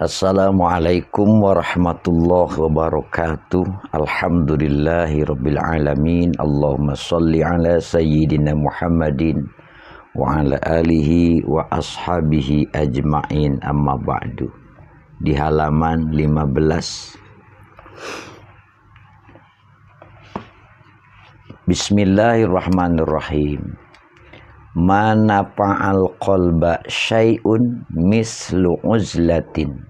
Assalamualaikum warahmatullahi wabarakatuh. Alhamdulillahirabbil alamin. Allahumma shalli ala sayyidina Muhammadin wa ala alihi wa ashabihi ajma'in, amma ba'du. Di halaman 15. Bismillahirrahmanirrahim. Ma nafa'al qalba syai'un mislu uzlatin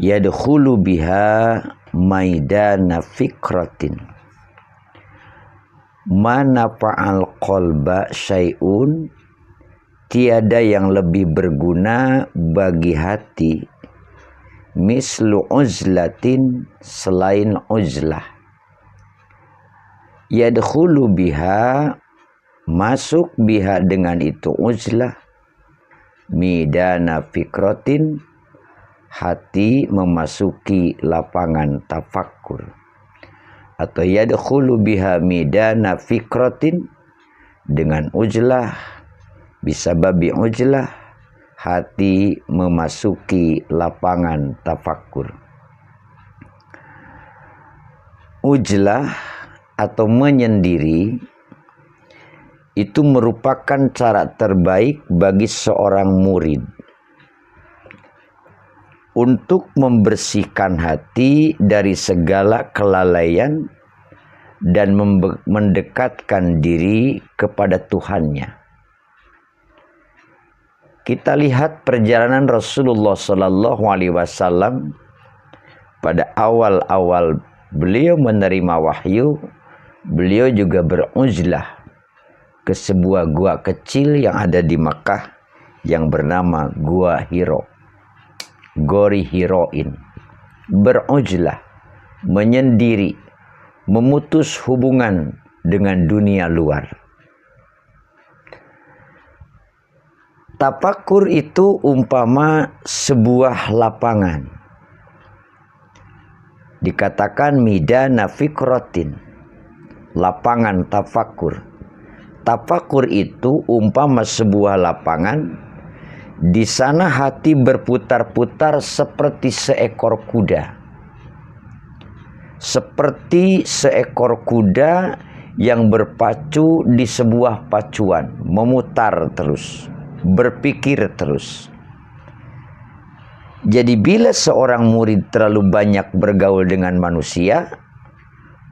yadkhulu biha maidana fikratin. Ma nafa'al qalba syai'un, tiada yang lebih berguna bagi hati, mislu uzlatin, selain uzlah. Yadkhulu biha, masuk biha dengan itu uzlah, midana fikratin, hati memasuki lapangan tafakkur. Atau yadkhulu biha midana fikratin, dengan uzlah, bisa babi uzlah, hati memasuki lapangan tafakkur. Uzlah atau menyendiri itu merupakan cara terbaik bagi seorang murid untuk membersihkan hati dari segala kelalaian dan mendekatkan diri kepada Tuhannya. Kita lihat perjalanan Rasulullah SAW pada awal-awal beliau menerima wahyu. Beliau juga beruzlah ke sebuah gua kecil yang ada di Makkah yang bernama Gua Hiro, Gori Hiroin. Beruzlah, menyendiri, memutus hubungan dengan dunia luar. Tafakur itu umpama sebuah lapangan. Dikatakan midana fikratin, lapangan tafakur. Tafakur itu umpama sebuah lapangan. Di sana hati berputar-putar seperti seekor kuda. Seperti seekor kuda yang berpacu di sebuah pacuan, memutar terus, berpikir terus. Jadi bila seorang murid terlalu banyak bergaul dengan manusia,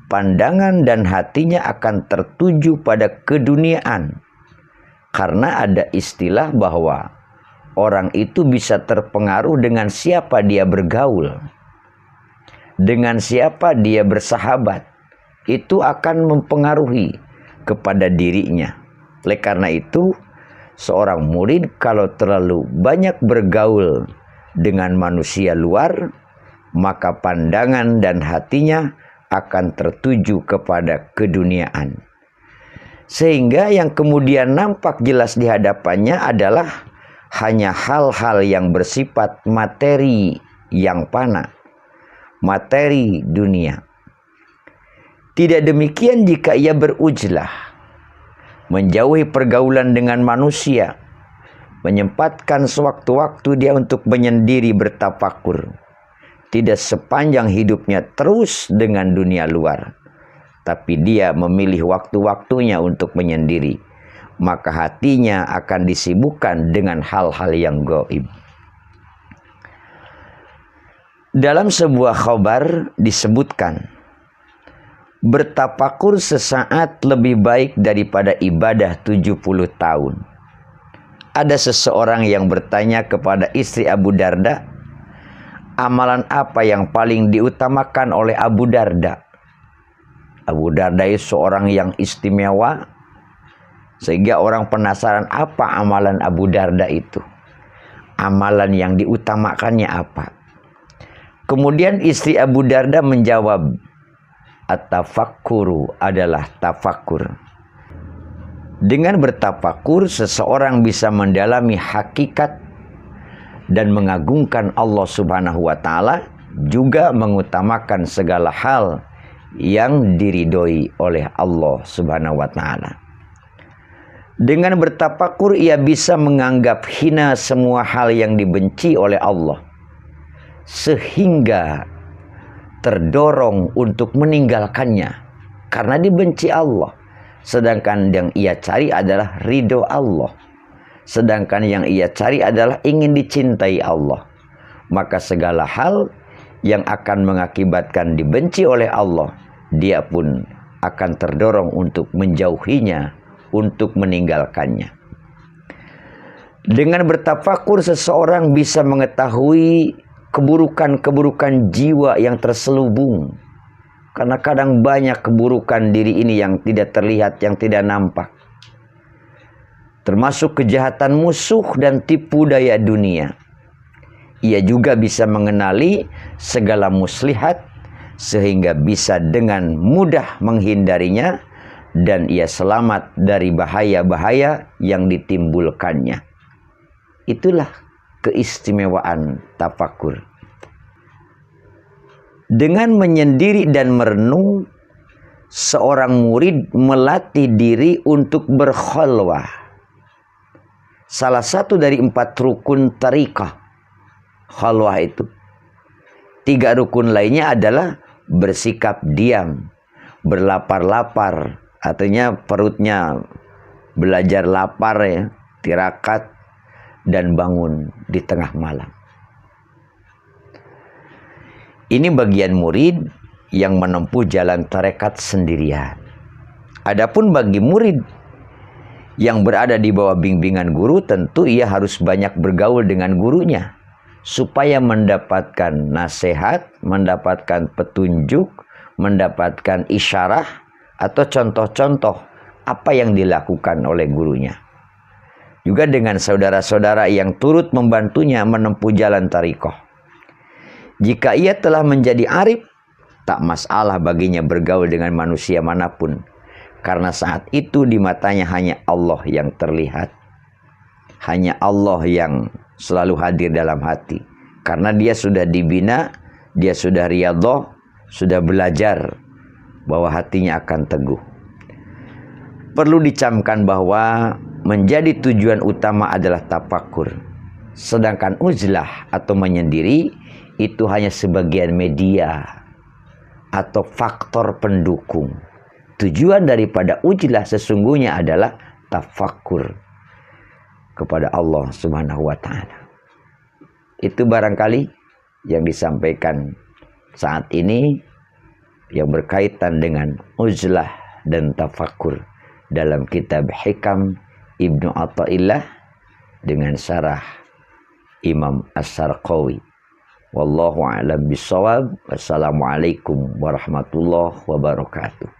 pandangan dan hatinya akan tertuju pada keduniaan. Karena ada istilah bahwa orang itu bisa terpengaruh dengan siapa dia bergaul, dengan siapa dia bersahabat. Itu akan mempengaruhi kepada dirinya. Oleh karena itu, seorang murid kalau terlalu banyak bergaul dengan manusia luar, maka pandangan dan hatinya akan tertuju kepada keduniaan. Sehingga yang kemudian nampak jelas di hadapannya adalah hanya hal-hal yang bersifat materi yang fana, materi dunia. Tidak demikian jika ia beruzlah, menjauhi pergaulan dengan manusia, menyempatkan sewaktu-waktu dia untuk menyendiri bertafakur. Tidak sepanjang hidupnya terus dengan dunia luar, tapi dia memilih waktu-waktunya untuk menyendiri, maka hatinya akan disibukkan dengan hal-hal yang gaib. Dalam sebuah khabar disebutkan, bertafakur sesaat lebih baik daripada ibadah 70 tahun. Ada seseorang yang bertanya kepada istri Abu Darda, amalan apa yang paling diutamakan oleh Abu Darda? Abu Darda itu seorang yang istimewa, sehingga orang penasaran apa amalan Abu Darda itu. Amalan yang diutamakannya apa? Kemudian istri Abu Darda menjawab, at-tafakkuru adalah tafakur. Dengan bertafakur, seseorang bisa mendalami hakikat dan mengagungkan Allah Subhanahu wa Ta'ala, juga mengutamakan segala hal yang diridhoi oleh Allah Subhanahu wa Ta'ala. Dengan bertafakur ia bisa menganggap hina semua hal yang dibenci oleh Allah. sehingga terdorong untuk meninggalkannya karena dibenci Allah. Sedangkan yang ia cari adalah ridho Allah. Sedangkan yang ia cari adalah ingin dicintai Allah. Maka segala hal yang akan mengakibatkan dibenci oleh Allah, dia pun akan terdorong untuk menjauhinya, untuk meninggalkannya. Dengan bertafakur seseorang bisa mengetahui keburukan-keburukan jiwa yang terselubung. Karena kadang banyak keburukan diri ini yang tidak terlihat, yang tidak nampak. Termasuk kejahatan musuh dan tipu daya dunia. Ia juga bisa mengenali segala muslihat sehingga bisa dengan mudah menghindarinya dan ia selamat dari bahaya-bahaya yang ditimbulkannya. Itulah keistimewaan tafakur. Dengan menyendiri dan merenung, seorang murid melatih diri untuk berkhalwah. Salah satu dari 4 rukun tariqah khalwah itu. 3 rukun lainnya adalah bersikap diam, berlapar-lapar, artinya perutnya belajar lapar ya, tirakat, dan bangun di tengah malam. Ini bagian murid yang menempuh jalan tarekat sendirian. Adapun bagi murid yang berada di bawah bimbingan guru, tentu ia harus banyak bergaul dengan gurunya supaya mendapatkan nasihat, mendapatkan petunjuk, mendapatkan isyarah atau contoh-contoh apa yang dilakukan oleh gurunya. Juga dengan saudara-saudara yang turut membantunya menempuh jalan tariqah. Jika ia telah menjadi arif, tak masalah baginya bergaul dengan manusia manapun. Karena saat itu di matanya hanya Allah yang terlihat. Hanya Allah yang selalu hadir dalam hati. Karena dia sudah dibina, dia sudah riyadhah, sudah belajar bahwa hatinya akan teguh. Perlu dicamkan bahwa menjadi tujuan utama adalah tafakur. Sedangkan uzlah atau menyendiri itu hanya sebagian media atau faktor pendukung. Tujuan daripada ujlah sesungguhnya adalah tafakur kepada Allah Subhanahu wa ta'ala. Itu barangkali yang disampaikan saat ini yang berkaitan dengan uzlah dan tafakur dalam kitab Hikam Ibnu Athaillah dengan syarah Imam As-Sarqawi. Wallahu a'lam bishawab. Wassalamualaikum warahmatullahi wabarakatuh.